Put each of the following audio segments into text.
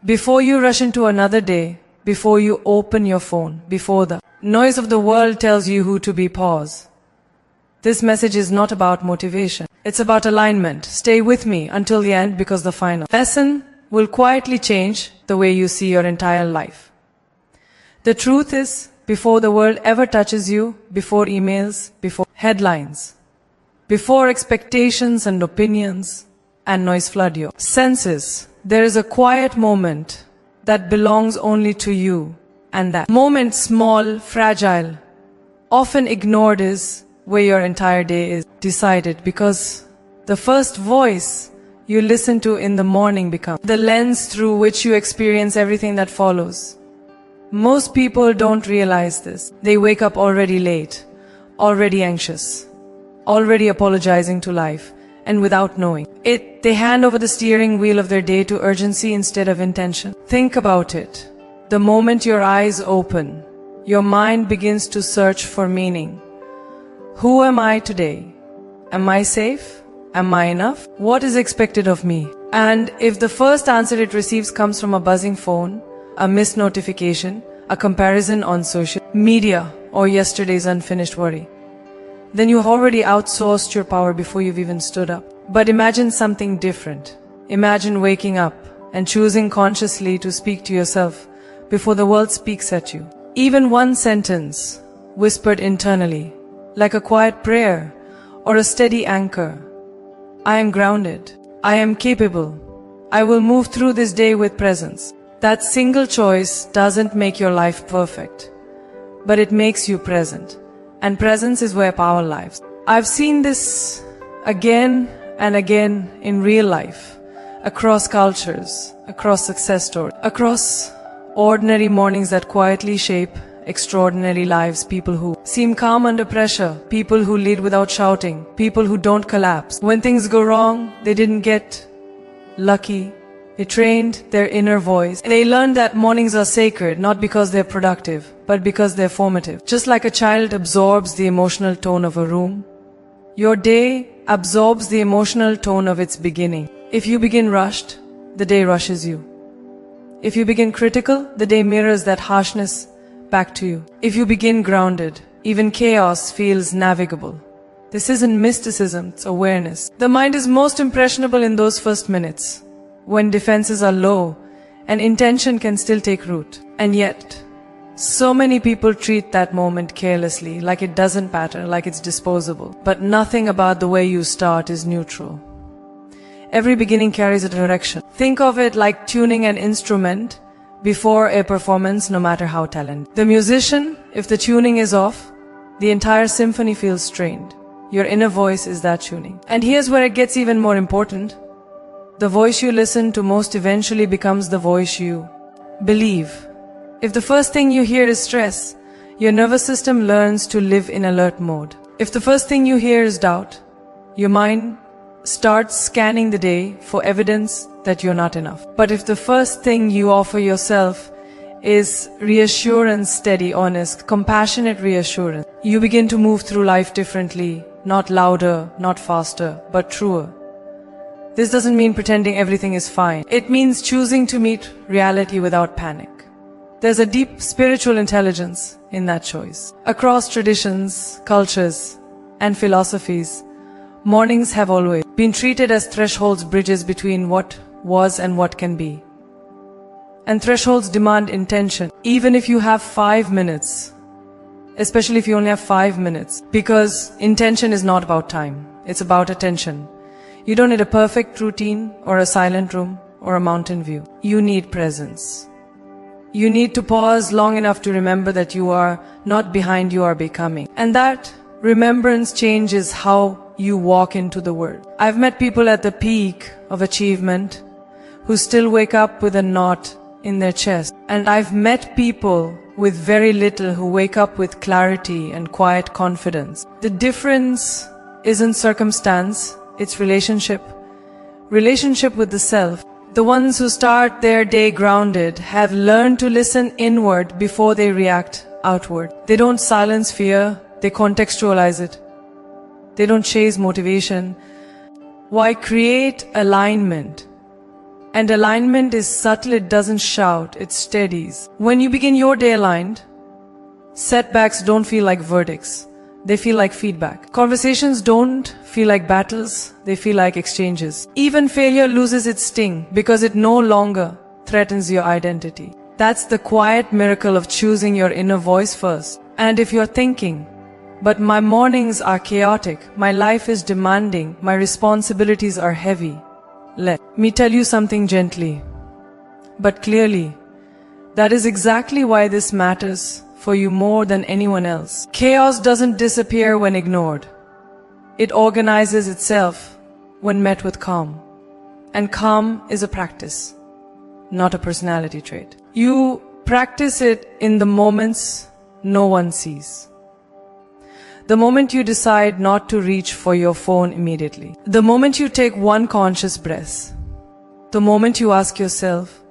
Before you rush into another day, before you open your phone, before the noise of the world tells you who to be, pause. This message is not about motivation. It's about alignment. Stay with me until the end, because the final lesson will quietly change the way you see your entire life. The truth is, before the world ever touches you, before emails, before headlines, before expectations and opinions and noise flood your senses, there is a quiet moment that belongs only to you. And that moment, small, fragile, often ignored, is where your entire day is decided, because the first voice you listen to in the morning becomes the lens through which you experience everything that follows. Most people don't realize this. They wake up already late, already anxious, already apologizing to life, and without knowing it, they hand over the steering wheel of their day to urgency instead of intention. Think about it. The moment your eyes open, your mind begins to search for meaning. Who am I today? Am I safe? Am I enough? What is expected of me? And if the first answer it receives comes from a buzzing phone, a missed notification, a comparison on social media, or yesterday's unfinished worry, then you've already outsourced your power before you've even stood up. But imagine something different. Imagine waking up and choosing consciously to speak to yourself before the world speaks at you. Even one sentence, whispered internally, like a quiet prayer or a steady anchor. I am grounded. I am capable. I will move through this day with presence. That single choice doesn't make your life perfect, but it makes you present. And presence is where power lives. I've seen this again and again in real life, across cultures, across success stories, across ordinary mornings that quietly shape extraordinary lives. People who seem calm under pressure, people who lead without shouting, people who don't collapse. When things go wrong, they didn't get lucky. They trained their inner voice. They learned that mornings are sacred, not because they're productive, but because they're formative. Just like a child absorbs the emotional tone of a room, your day absorbs the emotional tone of its beginning. If you begin rushed, the day rushes you. If you begin critical, the day mirrors that harshness back to you. If you begin grounded, even chaos feels navigable. This isn't mysticism, it's awareness. The mind is most impressionable in those first minutes, when defenses are low and intention can still take root. And yet, so many people treat that moment carelessly, like it doesn't matter, like it's disposable. But nothing about the way you start is neutral. Every beginning carries a direction. Think of it like tuning an instrument before a performance, no matter how talented. The musician, if the tuning is off, the entire symphony feels strained. Your inner voice is that tuning. And here's where it gets even more important. The voice you listen to most eventually becomes the voice you believe. If the first thing you hear is stress, your nervous system learns to live in alert mode. If the first thing you hear is doubt, your mind starts scanning the day for evidence that you're not enough. But if the first thing you offer yourself is reassurance, steady, honest, compassionate reassurance, you begin to move through life differently, not louder, not faster, but truer. This doesn't mean pretending everything is fine. It means choosing to meet reality without panic. There's a deep spiritual intelligence in that choice. Across traditions, cultures, and philosophies, mornings have always been treated as thresholds, bridges between what was and what can be. And thresholds demand intention, even if you have 5 minutes, especially if you only have 5 minutes, because intention is not about time, it's about attention. You don't need a perfect routine or a silent room or a mountain view. You need presence. You need to pause long enough to remember that you are not behind, you are becoming. And that remembrance changes how you walk into the world. I've met people at the peak of achievement who still wake up with a knot in their chest. And I've met people with very little who wake up with clarity and quiet confidence. The difference isn't circumstance, it's relationship. Relationship with the self. The ones who start their day grounded have learned to listen inward before they react outward. They don't silence fear, they contextualize it. They don't chase motivation. Why create alignment And alignment is subtle, it doesn't shout, it steadies. When you begin your day aligned, setbacks don't feel like verdicts. They feel like feedback. Conversations don't feel like battles, they feel like exchanges. Even failure loses its sting because it no longer threatens your identity. That's the quiet miracle of choosing your inner voice first. And if you're thinking, but my mornings are chaotic, my life is demanding, my responsibilities are heavy, let me tell you something gently, but clearly. That is exactly why this matters for you more than anyone else. Chaos doesn't disappear when ignored. It organizes itself when met with calm. And calm is a practice, not a personality trait. You practice it in the moments no one sees. The moment you decide not to reach for your phone immediately. The moment you take one conscious breath. The moment you ask yourself,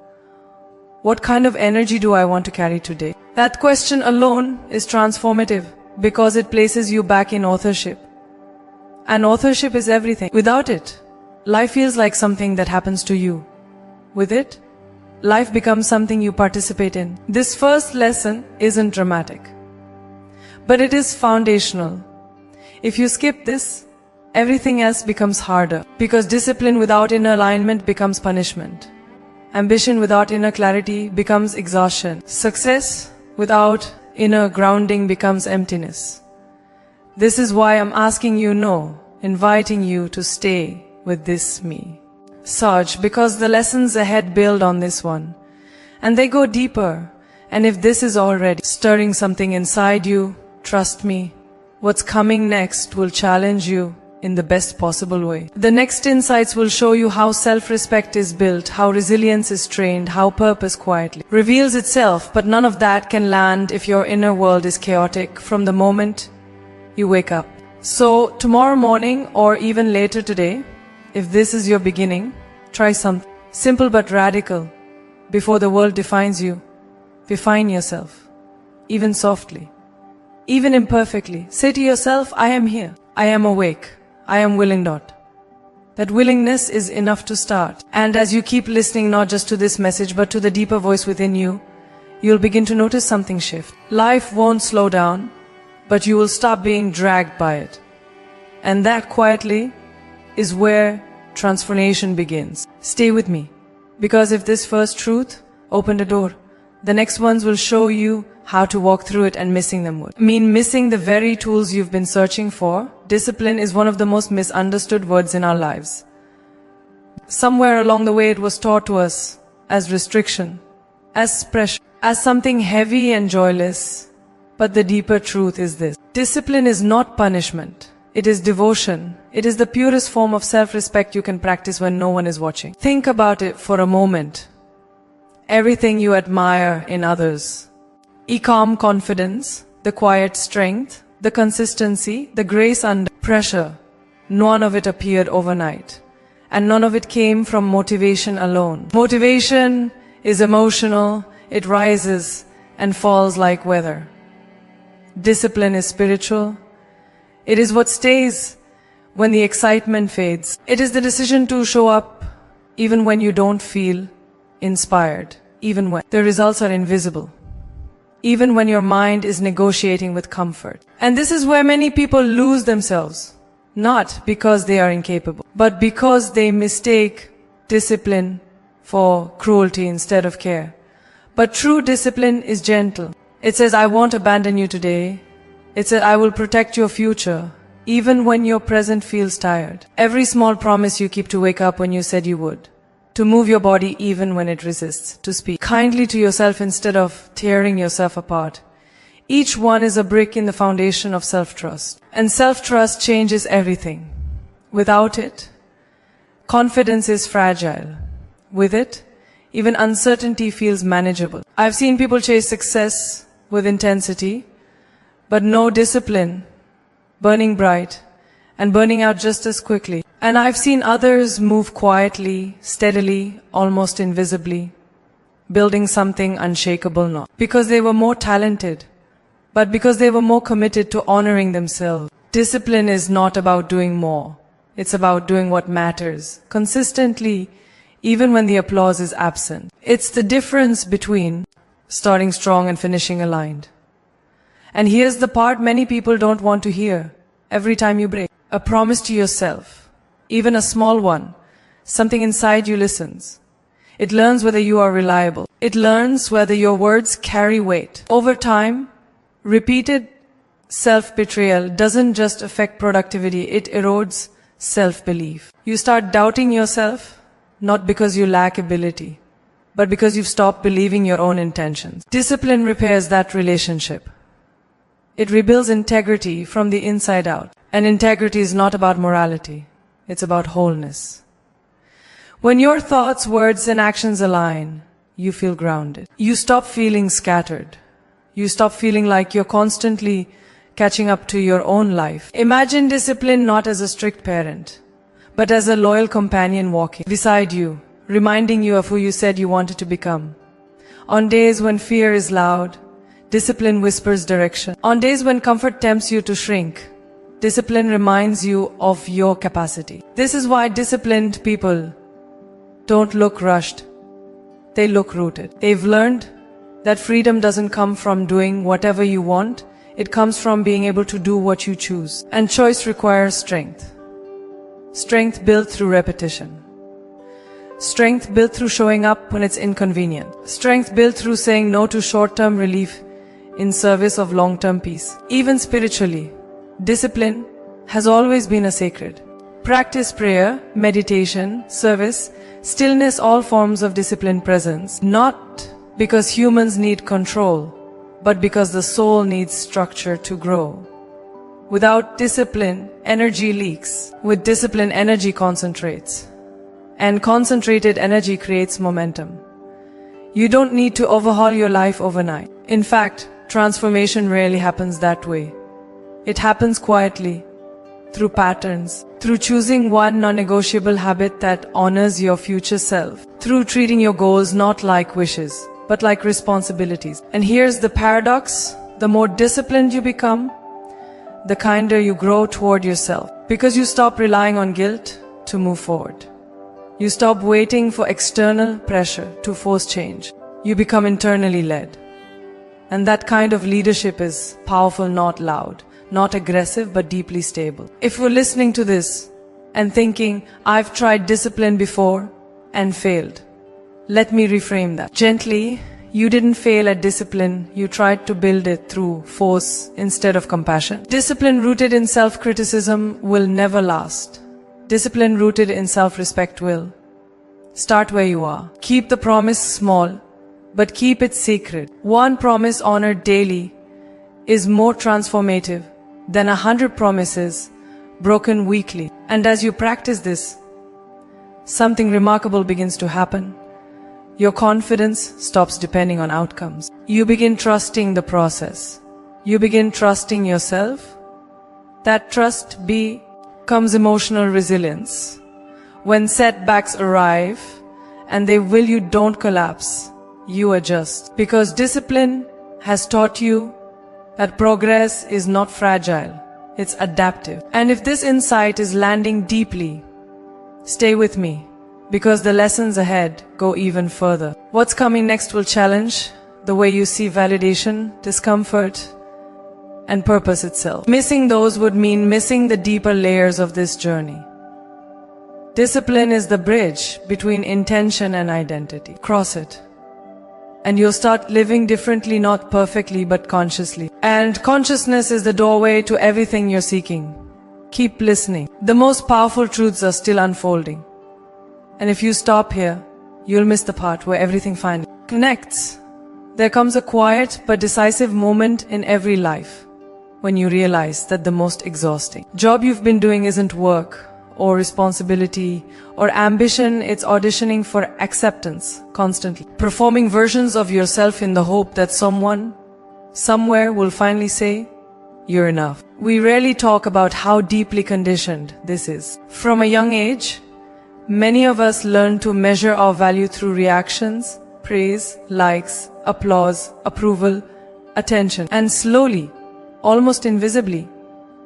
what kind of energy do I want to carry today? That question alone is transformative because it places you back in authorship. And authorship is everything. Without it, life feels like something that happens to you. With it, life becomes something you participate in. This first lesson isn't dramatic, but it is foundational. If you skip this, everything else becomes harder, because discipline without inner alignment becomes punishment. Ambition without inner clarity becomes exhaustion. Success without inner grounding becomes emptiness. This is why I'm asking you no, inviting you to stay with this me. Sarge, because the lessons ahead build on this one. And they go deeper. And if this is already stirring something inside you, trust me, what's coming next will challenge you in the best possible way. The next insights will show you how self-respect is built, how resilience is trained, how purpose quietly reveals itself, but none of that can land if your inner world is chaotic from the moment you wake up. So tomorrow morning or even later today, if this is your beginning, try something simple but radical. Before the world defines you, define yourself, even softly, even imperfectly. Say to yourself, I am here, I am awake, I am willing. That willingness is enough to start. And as you keep listening not just to this message but to the deeper voice within you, you'll begin to notice something shift. Life won't slow down, but you will stop being dragged by it. And that quietly is where transformation begins. Stay with me, because if this first truth opened a door, the next ones will show you how to walk through it, and missing them would mean missing the very tools you've been searching for. Discipline is one of the most misunderstood words in our lives. Somewhere along the way it was taught to us as restriction, as pressure, as something heavy and joyless. But the deeper truth is this: discipline is not punishment. It is devotion. It is the purest form of self-respect you can practice when no one is watching. Think about it for a moment. Everything you admire in others, the calm confidence, the quiet strength, the consistency, the grace under pressure, none of it appeared overnight. And none of it came from motivation alone. Motivation is emotional, it rises and falls like weather. Discipline is spiritual. It is what stays when the excitement fades. It is the decision to show up even when you don't feel inspired, even when the results are invisible, even when your mind is negotiating with comfort. And this is where many people lose themselves, not because they are incapable, but because they mistake discipline for cruelty instead of care. But true discipline is gentle. It says, I won't abandon you today. It says, I will protect your future, even when your present feels tired. Every small promise you keep to wake up when you said you would, to move your body even when it resists, to speak kindly to yourself instead of tearing yourself apart. Each one is a brick in the foundation of self-trust. And self-trust changes everything. Without it, confidence is fragile. With it, even uncertainty feels manageable. I've seen people chase success with intensity, but no discipline, burning bright and burning out just as quickly. And I've seen others move quietly, steadily, almost invisibly, building something unshakable, not because they were more talented, but because they were more committed to honoring themselves. Discipline is not about doing more. It's about doing what matters, consistently, even when the applause is absent. It's the difference between starting strong and finishing aligned. And here's the part many people don't want to hear. Every time you break a promise to yourself, even a small one, something inside you listens. It learns whether you are reliable. It learns whether your words carry weight. Over time, repeated self-betrayal doesn't just affect productivity, it erodes self-belief. You start doubting yourself, not because you lack ability, but because you've stopped believing your own intentions. Discipline repairs that relationship. It rebuilds integrity from the inside out. And integrity is not about morality. It's about wholeness. When your thoughts, words, and actions align, you feel grounded. You stop feeling scattered. You stop feeling like you're constantly catching up to your own life. Imagine discipline not as a strict parent, but as a loyal companion walking beside you, reminding you of who you said you wanted to become. On days when fear is loud, discipline whispers direction. On days when comfort tempts you to shrink, discipline reminds you of your capacity. This is why disciplined people don't look rushed. They look rooted. They've learned that freedom doesn't come from doing whatever you want. It comes from being able to do what you choose. And choice requires strength. Strength built through repetition. Strength built through showing up when it's inconvenient. Strength built through saying no to short-term relief in service of long-term peace. Even spiritually, discipline has always been a sacred. Practice prayer, meditation, service, stillness, all forms of disciplined presence, not because humans need control, but because the soul needs structure to grow. Without discipline, energy leaks. With discipline, energy concentrates. And concentrated energy creates momentum. You don't need to overhaul your life overnight. In fact, transformation rarely happens that way. It happens quietly, through patterns, through choosing one non-negotiable habit that honors your future self, through treating your goals not like wishes, but like responsibilities. And here's the paradox: the more disciplined you become, the kinder you grow toward yourself. Because you stop relying on guilt to move forward. You stop waiting for external pressure to force change. You become internally led. And that kind of leadership is powerful, not loud, not aggressive, but deeply stable. If you're listening to this and thinking, I've tried discipline before and failed, let me reframe that. Gently, you didn't fail at discipline, you tried to build it through force instead of compassion. Discipline rooted in self-criticism will never last. Discipline rooted in self-respect will. Start where you are. Keep the promise small, but keep it sacred. One promise honored daily is more transformative than 100 promises broken weekly. And as you practice this, something remarkable begins to happen. Your confidence stops depending on outcomes. You begin trusting the process. You begin trusting yourself. That trust becomes emotional resilience. When setbacks arrive and they will, you don't collapse. You adjust. Because discipline has taught you that progress is not fragile, it's adaptive. And if this insight is landing deeply, stay with me, because the lessons ahead go even further. What's coming next will challenge the way you see validation, discomfort, and purpose itself. Missing those would mean missing the deeper layers of this journey. Discipline is the bridge between intention and identity. Cross it, and you'll start living differently, not perfectly, but consciously. And consciousness is the doorway to everything you're seeking. Keep listening. The most powerful truths are still unfolding. And if you stop here, you'll miss the part where everything finally connects. There comes a quiet but decisive moment in every life when you realize that the most exhausting job you've been doing isn't work or responsibility or ambition, it's auditioning for acceptance constantly. Performing versions of yourself in the hope that someone, somewhere will finally say, you're enough. We rarely talk about how deeply conditioned this is. From a young age, many of us learn to measure our value through reactions, praise, likes, applause, approval, attention. And slowly, almost invisibly,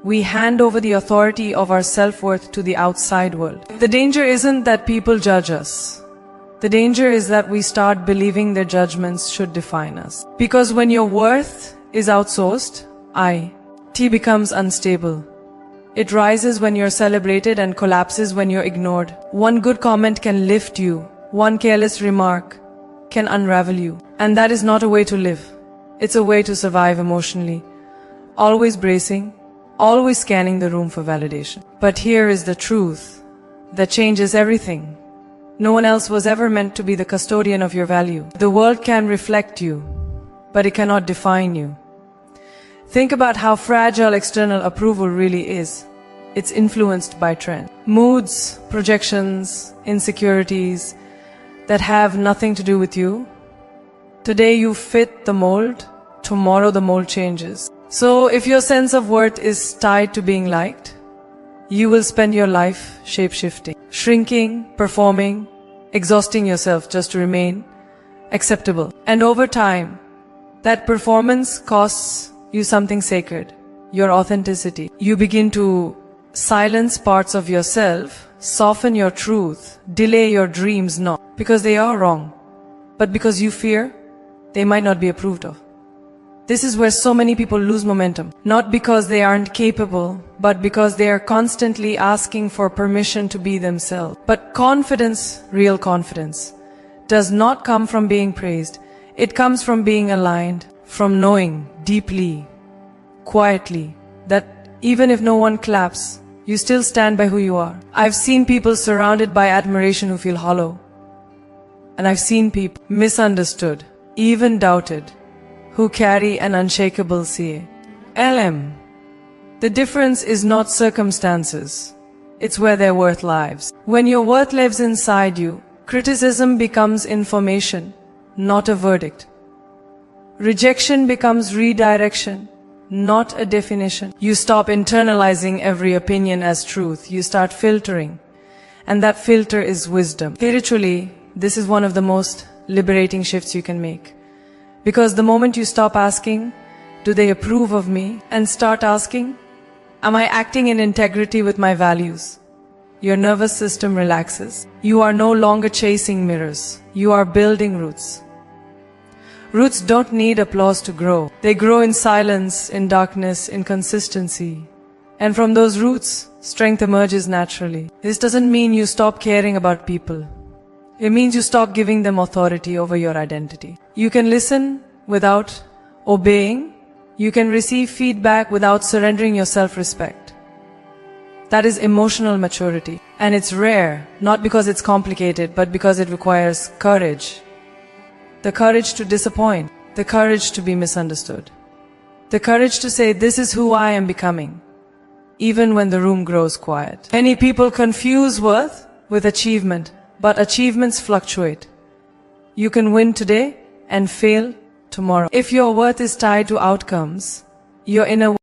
we hand over the authority of our self-worth to the outside world. The danger isn't that people judge us. The danger is that we start believing their judgments should define us. Because when your worth is outsourced, T becomes unstable. It rises when you're celebrated and collapses when you're ignored. One good comment can lift you. One careless remark can unravel you. And that is not a way to live. It's a way to survive emotionally. Always bracing, always scanning the room for validation. But here is the truth that changes everything. No one else was ever meant to be the custodian of your value. The world can reflect you, but it cannot define you. Think about how fragile external approval really is. It's influenced by trend. Moods, projections, insecurities that have nothing to do with you. Today you fit the mold, tomorrow the mold changes. So if your sense of worth is tied to being liked, you will spend your life shape-shifting, shrinking, performing, exhausting yourself just to remain acceptable. And over time, that performance costs you something sacred, your authenticity. You begin to silence parts of yourself, soften your truth, delay your dreams, not because they are wrong, but because you fear they might not be approved of. This is where so many people lose momentum, not because they aren't capable, but because they are constantly asking for permission to be themselves. But confidence, real confidence, does not come from being praised. It comes from being aligned, from knowing deeply, quietly, that even if no one claps, you still stand by who you are. I've seen people surrounded by admiration who feel hollow. And I've seen people misunderstood, even doubted, who carry an unshakable CA. The difference is not circumstances. It's where their worth lives. When your worth lives inside you, criticism becomes information, not a verdict. Rejection becomes redirection, not a definition. You stop internalizing every opinion as truth. You start filtering. And that filter is wisdom. Spiritually, this is one of the most liberating shifts you can make. Because the moment you stop asking, do they approve of me? And start asking, am I acting in integrity with my values? Your nervous system relaxes. You are no longer chasing mirrors. You are building roots. Roots don't need applause to grow. They grow in silence, in darkness, in consistency. And from those roots, strength emerges naturally. This doesn't mean you stop caring about people. It means you stop giving them authority over your identity. You can listen without obeying. You can receive feedback without surrendering your self-respect. That is emotional maturity. And it's rare, not because it's complicated, but because it requires courage. The courage to disappoint. The courage to be misunderstood. The courage to say, this is who I am becoming, even when the room grows quiet. Many people confuse worth with achievement, but achievements fluctuate. You can win today and fail tomorrow. If your worth is tied to outcomes, your inner